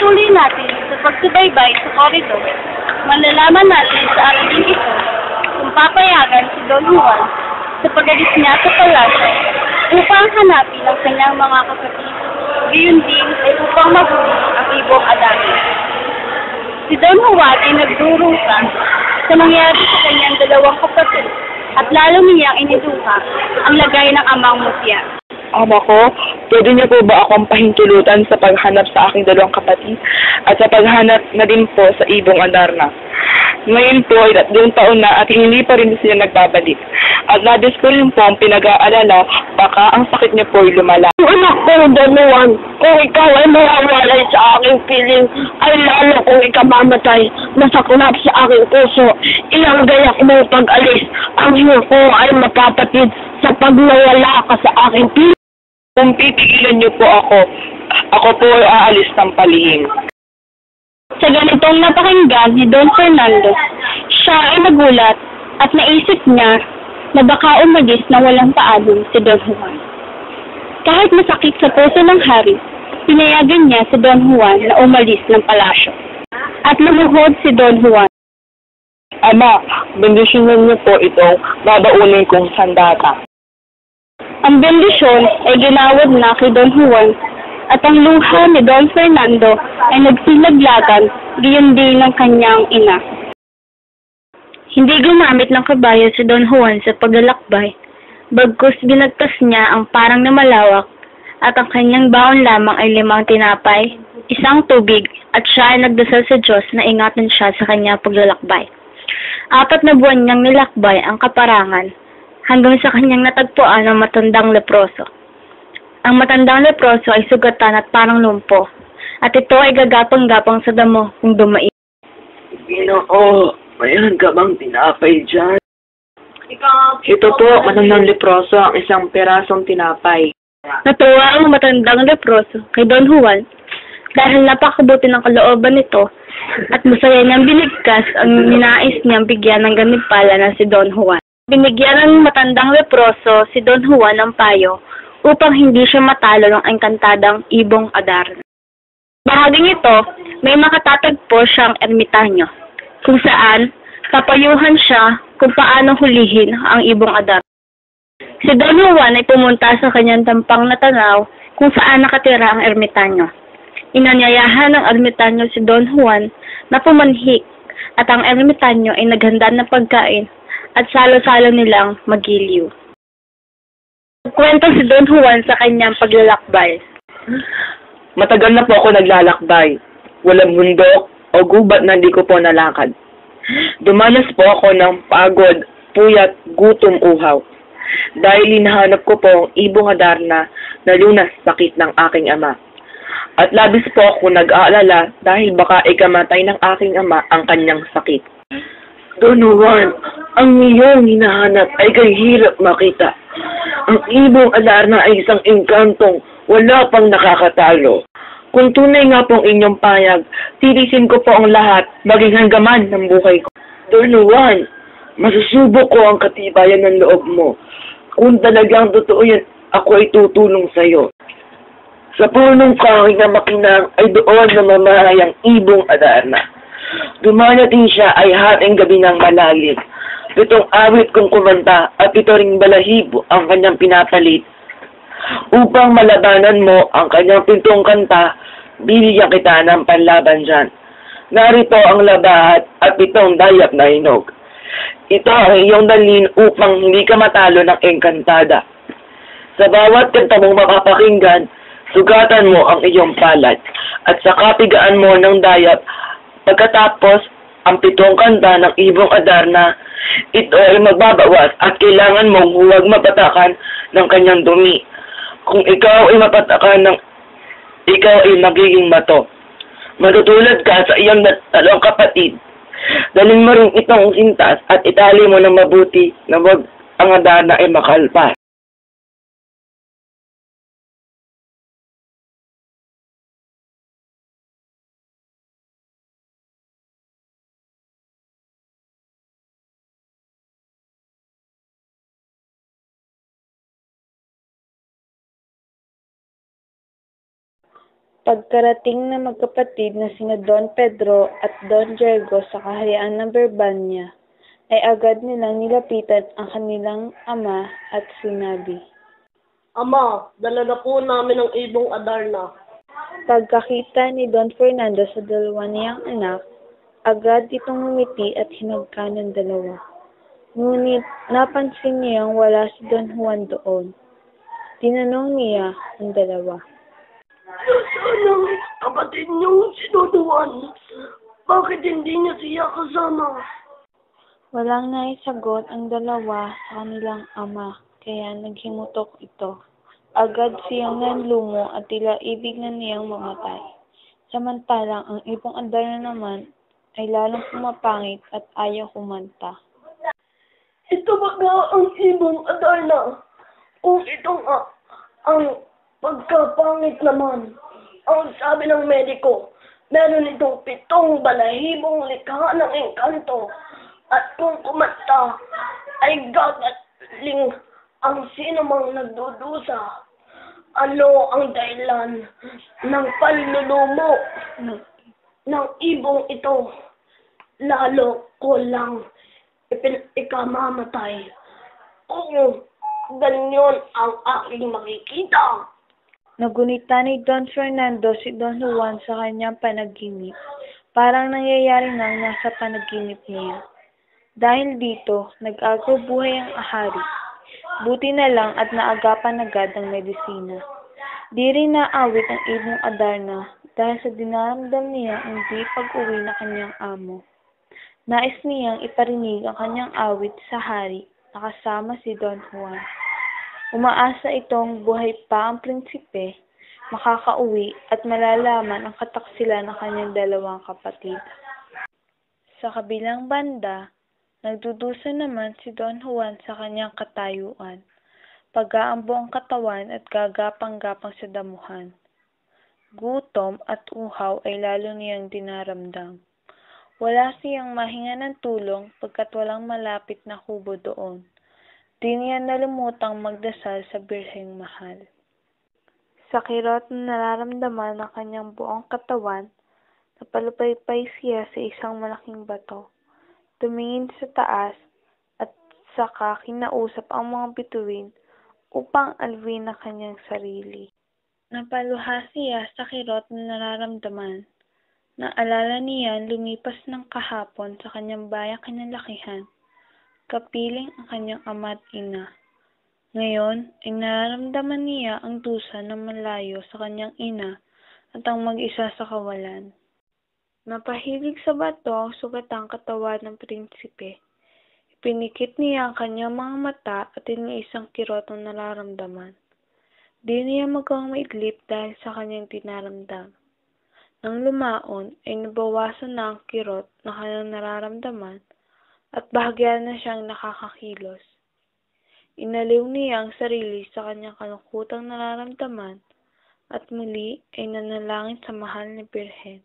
patuloy natin sa pagsubaybay sa koridor, malalaman natin sa ating ito kung papayagan si Don Juan sa pag-alis niya sa palasyo upang hanapin ang kanyang mga kapatid, gayon din ay upang mahuli ang ibong Adarna. Si Don Juan ay nagdurusa sa nangyari sa kanyang dalawang kapatid at lalo niyang iniduha ang lagay ng amang mutya. Ama ko, pwede niyo po ba akong pahintulutan sa paghanap sa aking dalawang kapatid at sa paghanap na din po sa ibong Adarna? Ngayon po ay 3 taon na at hindi pa rin sila nagbabalik. At labis ko rin po ang pinag-aalala, baka ang sakit niya po ay lumala. Anak ko, Don Juan, kung ikaw ay mawawalay sa aking piling, ay lalo kung ikaw mamatay, masaklap sa aking puso. Ilang gayak mo pag-alis, ang iyo ko ay mapapatid sa pagmawala ka sa aking piling. Kung pipigilan niyo po ako po ay aalis ng palihim. Sa ganitong napakinggan ni Don Fernando, siya ay nagulat at naisip niya na baka umalis na walang paalam si Don Juan. Kahit masakit sa puso ng hari, pinayagan niya si Don Juan na umalis ng palasyo. At lumuhod si Don Juan. Ama, bendisyonan niyo po itong babaunin kong sandata. Ang bendisyon ay ginawad na kay Don Juan at ang luha ni Don Fernando ay nagsilaglagan gayon din ng kanyang ina. Hindi gumamit ng kabayo si Don Juan sa paglalakbay, bagkus binagtas niya ang parang na malawak at ang kanyang baon lamang ay 5 tinapay, 1 tubig at siya ay nagdasal sa Diyos na ingatan siya sa kanyang paglalakbay. 4 na buwan niyang nilakbay ang kaparangan hanggang sa kanyang natagpuan ang matandang leproso. Ang matandang leproso ay sugatan at parang lumpo, at ito ay gagapang-gapang sa damo kung dumain. Ginoo, mayroon ka bang tinapay dyan? Ito po, matandang leproso, ang 1 perasong tinapay. Natuwa ang matandang leproso kay Don Juan dahil napakabuti ng kalooban nito at masaya niyang binigkas ang ninais niyang bigyan ng gantimpala na si Don Juan. Binigyan ng matandang leproso si Don Juan ng payo upang hindi siya matalo ng engkantadang ibong Adarna. Bahaging ito, may makatatagpo siyang ermitanyo, kung saan papayuhan siya kung paano hulihin ang ibong Adarna. Si Don Juan ay pumunta sa kanyang tampang na tanaw kung saan nakatira ang ermitanyo. Inanyayahan ng ermitanyo si Don Juan na pumanhik at ang ermitanyo ay naghanda ng pagkain at salo-salo nilang magiliw. Kwento si Don Juan sa kanyang paglalakbay. Matagal na po ako naglalakbay. Walang bundok o gubat na hindi ko po nalakad. Dumanas po ako ng pagod, puyat, gutom, uhaw. Dahil hinahanap ko po ang ibong Adarna na lunas sakit ng aking ama. At labis po ako nag-aalala dahil baka ikamatay ng aking ama ang kanyang sakit. Don Juan, ang iyong hinahanap ay kay hirap makita. Ang ibong Adarna ay isang engkantong wala pang nakakatalo. Kung tunay nga pong inyong payag, titisin ko po ang lahat, maging hanggaman ng buhay ko. Don Juan, masusubok ko ang katibayan ng loob mo. Kung talagang totoo yan, ako ay tutulong sa iyo. Sa punong kahoy na makinang ay doon na mamahay ang ibong Adarna. Dumarating siya ay hating gabi ng malalim. 7 awit kong kumanta at 7 ring balahibo ang kanyang pinapalit. Upang malabanan mo ang kanyang 7 kanta, bibigyan kita ng panlaban dyan. Narito ang labahat at 7 dayap na hinog. Ito ang iyong dalhin upang hindi ka matalo ng engkantada. Sa bawat kanta mong mapapakinggan, sugatan mo ang iyong palad at sa kapigaan mo ng dayap. Pagkatapos, ang 7 kanta ng ibong Adarna, ito ay magbabawas at kailangan mong huwag mapatakan ng kanyang dumi. Kung ikaw ay mapatakan ikaw ay magiging bato. Matutulad ka sa iyong 3 kapatid. Dalhin mo rin itong sintas at itali mo ng mabuti na wag ang Adarna ay makalpas. Pagkarating na magkapatid na sina Don Pedro at Don Diego sa kaharian ng Berbanya, ay agad nilang nilapitan ang kanilang ama at sinabi, Ama, dala na po namin ang ibong Adarna. Pagkakita ni Don Fernando sa dalawa niyang anak, agad itong ngumiti at hinagka ng dalawa. Ngunit napansin niyang wala si Don Juan doon. Tinanong niya ang dalawa. Nasaan ang kapatid niyong si Don Juan? Bakit hindi niya siya kasama? Walang naisagot ang dalawa sa kanilang ama, kaya naghimutok ito. Agad siyang nanlumo at tila ibig na niyang mamatay. Samantalang ang ibong Adarna naman ay lalong pumapangit at ayaw kumanta. Ito ba nga ang ibong Adarna? Kung ito nga ang pagkapangit naman, ang sabi ng mediko, meron itong 7 balahibong likha ng engkanto. At kung kumanta, ay gagaling ang sinumang nagdudusa. Ano ang dahilan ng panlulumo ng ibong ito? Lalo ko lang ikamamatay. Kung ganyan ang aking makikita. Nagunita ni Don Fernando si Don Juan sa kanyang panaginip. Parang nangyayari nang nasa panaginip niya. Dahil dito, nag-agaw buhay ang ahari. Buti na lang at naagapan agad ang medisina. Di rin naawit ang ibong Adarna dahil sa dinaramdam niya ang di pag-uwi na kanyang amo. Nais niyang iparinig ang kanyang awit sa hari na kasama si Don Juan. Umaasa itong buhay pa ang prinsipe, makakauwi at malalaman ang kataksilan ng kanyang dalawang kapatid. Sa kabilang banda, nagdudusa naman si Don Juan sa kanyang katayuan. Pag-aambo ang katawan at gagapang-gapang sa damuhan. Gutom at uhaw ay lalo niyang dinaramdam. Wala siyang mahinga ng tulong pagkat walang malapit na kubo doon. Di niya nalimutang magdasal sa Birheng Mahal. Sa kirot na nararamdaman ng kanyang buong katawan, napalupaypay siya sa isang malaking bato. Tumingin sa taas at saka kinausap ang mga bituin upang alawin ang kanyang sarili. Napaluha siya sa kirot na nararamdaman. Naalala niya lumipas ng kahapon sa kanyang bayang kinalakihan, kapiling ang kanyang ama at ina. Ngayon ay nararamdaman niya ang dusa na malayo sa kanyang ina at ang mag-isa sa kawalan. Napahilig sa bato ang sugatang katawan ng prinsipe. Ipinikit niya ang kanyang mga mata at iniisang kirot ang nararamdaman. Di niya magawang maidlip dahil sa kanyang dinaramdam. Nang lumaon ay nabawasan na ang kirot na kanyang nararamdaman at bahagya na siyang nakakakilos. Inaliw niya ang sarili sa kanyang kalungkutang nararamdaman at muli ay nanalangin sa mahal ni Birhen.